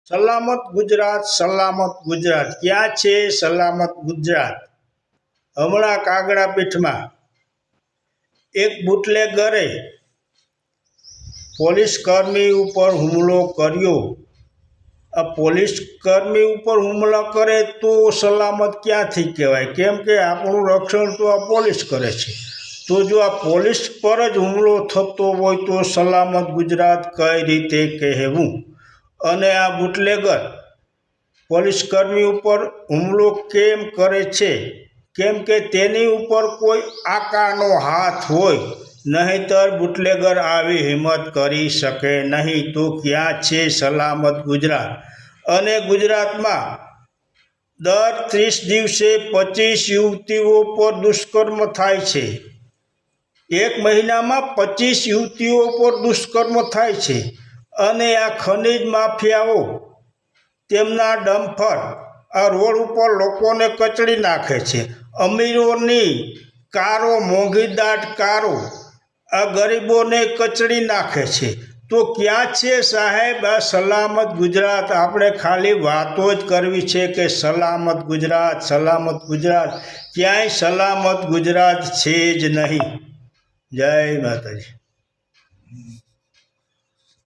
સલામત ગુજરાત, સલામત ગુજરાત. ક્યાં છે સલામત ગુજરાત? હમણાં કાગડા પીઠમાં એક બુટલેગરે પોલીસ કર્મી ઉપર હુમલો કર્યો. આ પોલીસ કર્મી ઉપર હુમલો કરે તો સલામત ક્યાંથી કહેવાય? કેમ કે આપણું રક્ષણ તો આ પોલીસ કરે છે. તો જો આ પોલીસ પર જ હુમલો થતો હોય તો સલામત ગુજરાત કઈ રીતે કહેવું? અને આ બુટલેગર પોલીસકર્મી ઉપર હુમલો કેમ કરે છે? કેમ કે તેની ઉપર કોઈ આકાનો હાથ હોય, નહીંતર બુટલેગર આવી હિંમત કરી શકે નહીં. તો ક્યાં છે સલામત ગુજરાત? અને ગુજરાતમાં દર 30 દિવસે 25 યુવતીઓ પર દુષ્કર્મ થાય છે. એક મહિનામાં 25 યુવતીઓ પર દુષ્કર્મ થાય છે. અને આ ખનીજ માફિયાઓ તેમના ડમ્ફર આ રોડ ઉપર લોકોને કચડી નાખે છે. અમીરોની કારો, મોંઘીદાટ કારો આ ગરીબોને કચડી નાખે છે. તો ક્યાં છે સાહેબ આ સલામત ગુજરાત? આપણે ખાલી વાતો જ કરવી છે કે સલામત ગુજરાત, સલામત ગુજરાત. ક્યાંય સલામત ગુજરાત છે જ નહીં. જય માતાજી.